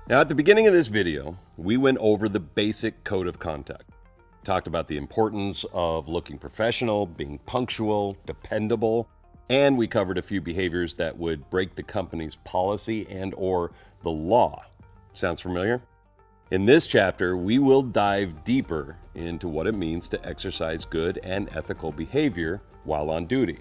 Now, at the beginning of this video, we went over the basic code of conduct. Talked about the importance of looking professional, being punctual, dependable, and we covered a few behaviors that would break the company's policy and or the law. Sounds familiar? In this chapter, we will dive deeper into what it means to exercise good and ethical behavior while on duty.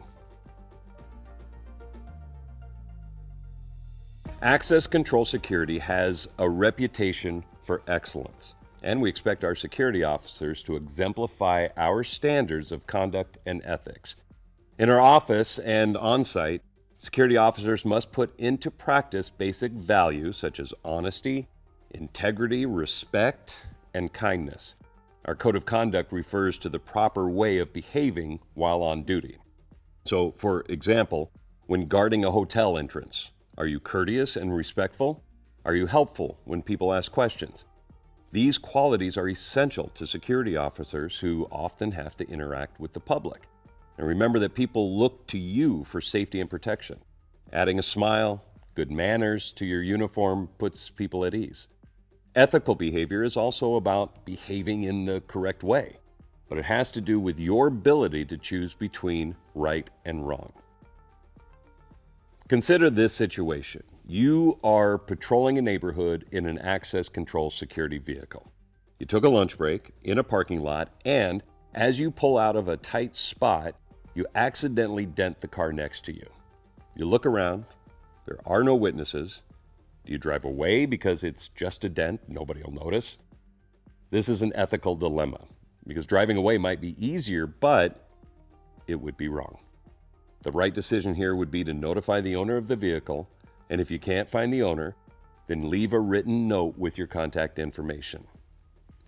Access Control Security has a reputation for excellence, and we expect our security officers to exemplify our standards of conduct and ethics. In our office and on-site, security officers must put into practice basic values such as honesty, integrity, respect, and kindness. Our code of conduct refers to the proper way of behaving while on duty. So, for example, when guarding a hotel entrance, are you courteous and respectful? Are you helpful when people ask questions? These qualities are essential to security officers who often have to interact with the public. And remember that people look to you for safety and protection. Adding a smile, good manners to your uniform puts people at ease. Ethical behavior is also about behaving in the correct way, but it has to do with your ability to choose between right and wrong. Consider this situation. You are patrolling a neighborhood in an access control security vehicle. You took a lunch break in a parking lot, and as you pull out of a tight spot, you accidentally dent the car next to you. You look around. There are no witnesses. Do you drive away because it's just a dent, nobody will notice? This is an ethical dilemma, because driving away might be easier, but it would be wrong. The right decision here would be to notify the owner of the vehicle, and if you can't find the owner, then leave a written note with your contact information.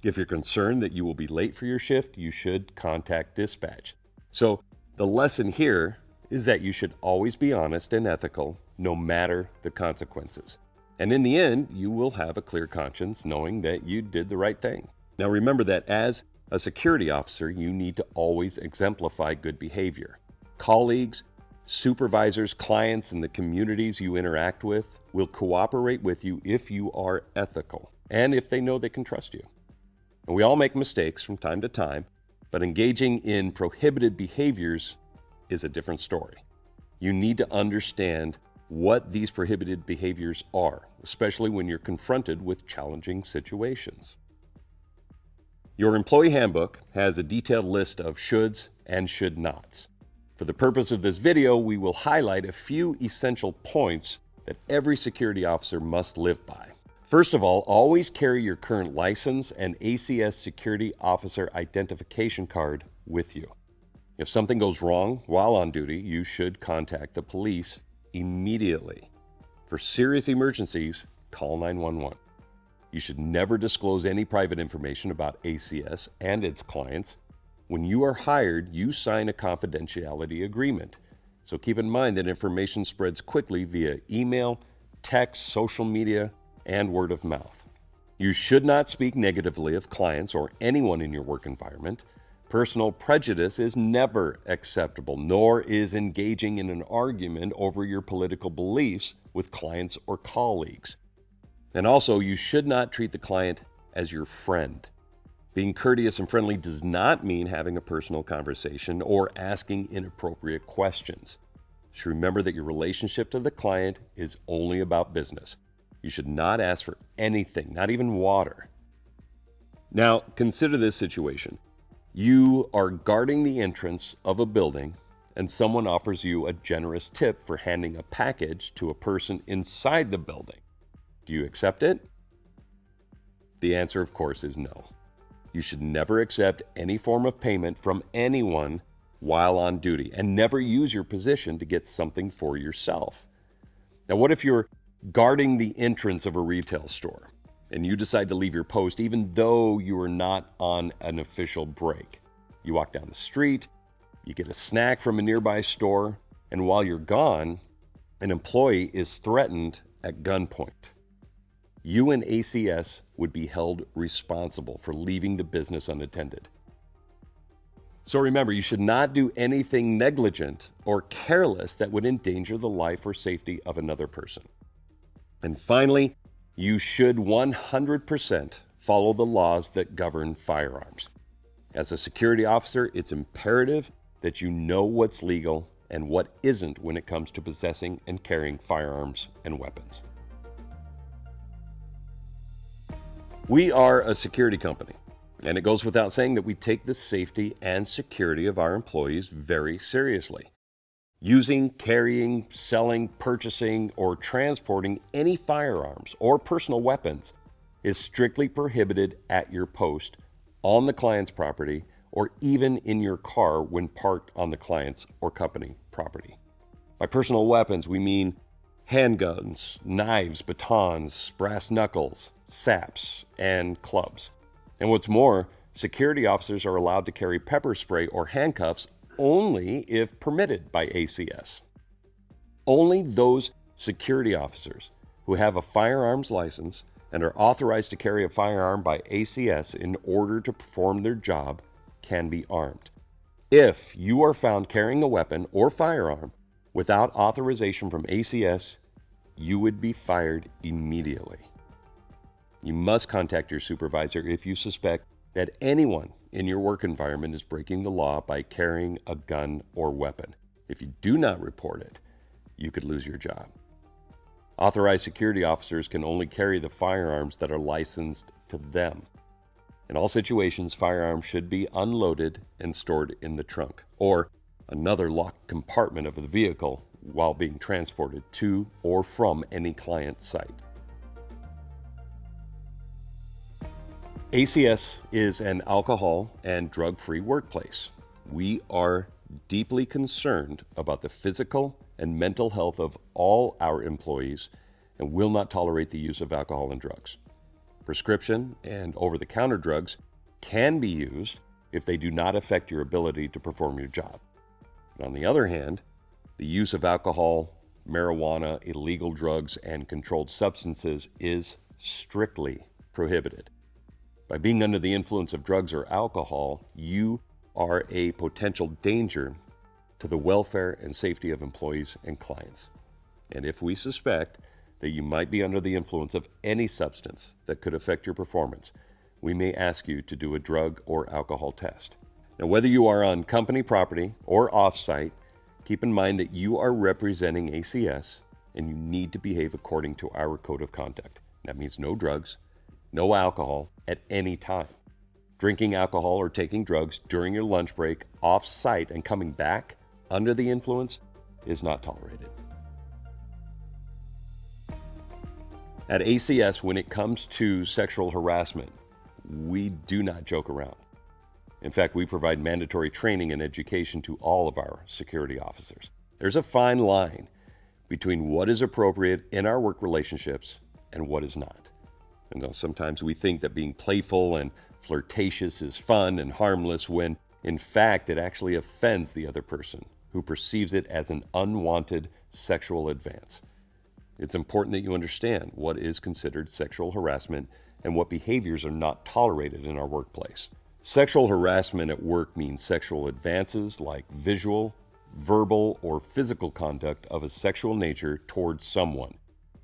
If you're concerned that you will be late for your shift, you should contact dispatch. So the lesson here is that you should always be honest and ethical, no matter the consequences. And in the end, you will have a clear conscience knowing that you did the right thing. Now remember that as a security officer, you need to always exemplify good behavior. Colleagues, supervisors, clients, and the communities you interact with will cooperate with you if you are ethical and if they know they can trust you. And we all make mistakes from time to time, but engaging in prohibited behaviors is a different story. You need to understand what these prohibited behaviors are, especially when you're confronted with challenging situations. Your employee handbook has a detailed list of shoulds and should nots. For the purpose of this video, we will highlight a few essential points that every security officer must live by. First of all, always carry your current license and ACS security officer identification card with you. If something goes wrong while on duty, you should contact the police immediately. For serious emergencies, call 911. You should never disclose any private information about ACS and its clients. When you are hired, you sign a confidentiality agreement. So keep in mind that information spreads quickly via email, text, social media, and word of mouth. You should not speak negatively of clients or anyone in your work environment. Personal prejudice is never acceptable, nor is engaging in an argument over your political beliefs with clients or colleagues. And also, you should not treat the client as your friend. Being courteous and friendly does not mean having a personal conversation or asking inappropriate questions. Just remember that your relationship to the client is only about business. You should not ask for anything, not even water. Now, consider this situation. You are guarding the entrance of a building, and someone offers you a generous tip for handing a package to a person inside the building. Do you accept it? The answer, of course, is no. You should never accept any form of payment from anyone while on duty, and never use your position to get something for yourself. Now, what if you're guarding the entrance of a retail store and you decide to leave your post even though you are not on an official break? You walk down the street, you get a snack from a nearby store, and while you're gone, an employee is threatened at gunpoint. You and ACS would be held responsible for leaving the business unattended. So remember, you should not do anything negligent or careless that would endanger the life or safety of another person. And finally, You should 100% follow the laws that govern firearms. As a security officer, it's imperative that you know what's legal and what isn't when it comes to possessing and carrying firearms and weapons. We are a security company, and it goes without saying that we take the safety and security of our employees very seriously. Using, carrying, selling, purchasing, or transporting any firearms or personal weapons is strictly prohibited at your post, on the client's property, or even in your car when parked on the client's or company property. By personal weapons, we mean handguns, knives, batons, brass knuckles, saps, and clubs. And what's more, security officers are allowed to carry pepper spray or handcuffs only if permitted by ACS. Only those security officers who have a firearms license and are authorized to carry a firearm by ACS in order to perform their job can be armed. If you are found carrying a weapon or firearm without authorization from ACS, you would be fired immediately. You must contact your supervisor if you suspect that anyone in your work environment is breaking the law by carrying a gun or weapon. If you do not report it, you could lose your job. Authorized security officers can only carry the firearms that are licensed to them. In all situations, firearms should be unloaded and stored in the trunk or another locked compartment of the vehicle while being transported to or from any client site. ACS is an alcohol and drug-free workplace. We are deeply concerned about the physical and mental health of all our employees and will not tolerate the use of alcohol and drugs. Prescription and over-the-counter drugs can be used if they do not affect your ability to perform your job. But on the other hand, the use of alcohol, marijuana, illegal drugs, and controlled substances is strictly prohibited. By being under the influence of drugs or alcohol, you are a potential danger to the welfare and safety of employees and clients. And if we suspect that you might be under the influence of any substance that could affect your performance, we may ask you to do a drug or alcohol test. Now, whether you are on company property or off-site, keep in mind that you are representing ACS and you need to behave according to our code of conduct. That means no drugs, no alcohol at any time. Drinking alcohol or taking drugs during your lunch break, off-site, and coming back under the influence is not tolerated. At ACS, when it comes to sexual harassment, we do not joke around. In fact, we provide mandatory training and education to all of our security officers. There's a fine line between what is appropriate in our work relationships and what is not. And sometimes we think that being playful and flirtatious is fun and harmless when, in fact, it actually offends the other person who perceives it as an unwanted sexual advance. It's important that you understand what is considered sexual harassment and what behaviors are not tolerated in our workplace. Sexual harassment at work means sexual advances like visual, verbal, or physical conduct of a sexual nature towards someone.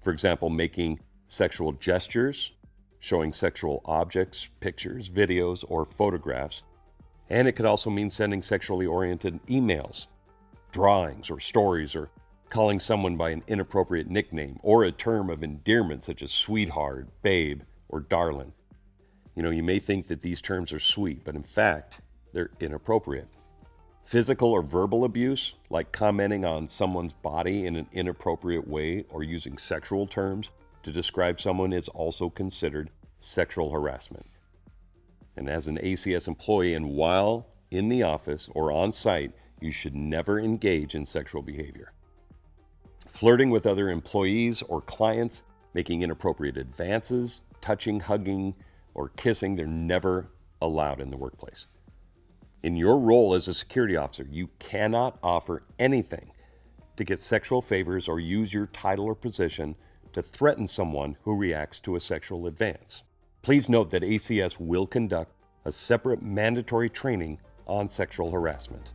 For example, making sexual gestures, showing sexual objects, pictures, videos, or photographs. And it could also mean sending sexually oriented emails, drawings, or stories, or calling someone by an inappropriate nickname or a term of endearment such as sweetheart, babe, or darling. You may think that these terms are sweet, but in fact, they're inappropriate. Physical or verbal abuse, like commenting on someone's body in an inappropriate way or using sexual terms to describe someone, is also considered sexual harassment. And as an ACS employee and while in the office or on site, you should never engage in sexual behavior. Flirting with other employees or clients, making inappropriate advances, touching, hugging, or kissing, they're never allowed in the workplace. In your role as a security officer, you cannot offer anything to get sexual favors or use your title or position to threaten someone who reacts to a sexual advance. Please note that ACS will conduct a separate mandatory training on sexual harassment.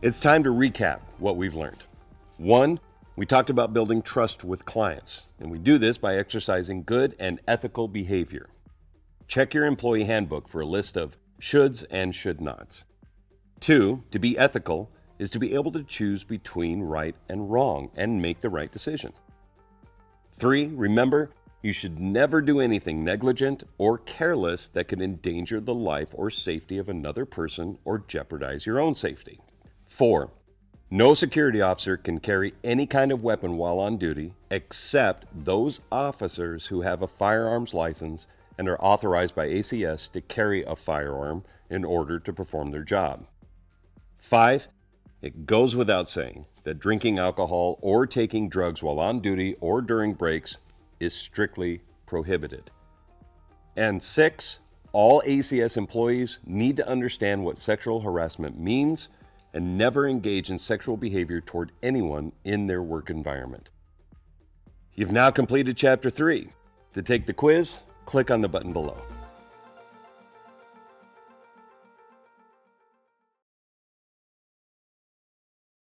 It's time to recap what we've learned. 1, We talked about building trust with clients, and we do this by exercising good and ethical behavior. Check your employee handbook for a list of shoulds and should nots. 2, to be ethical is to be able to choose between right and wrong and make the right decision. 3, remember, you should never do anything negligent or careless that could endanger the life or safety of another person or jeopardize your own safety. 4, no security officer can carry any kind of weapon while on duty except those officers who have a firearms license and are authorized by ACS to carry a firearm in order to perform their job. 5, it goes without saying that drinking alcohol or taking drugs while on duty or during breaks is strictly prohibited. And 6, all ACS employees need to understand what sexual harassment means and never engage in sexual behavior toward anyone in their work environment. You've now completed Chapter 3. To take the quiz, click on the button below.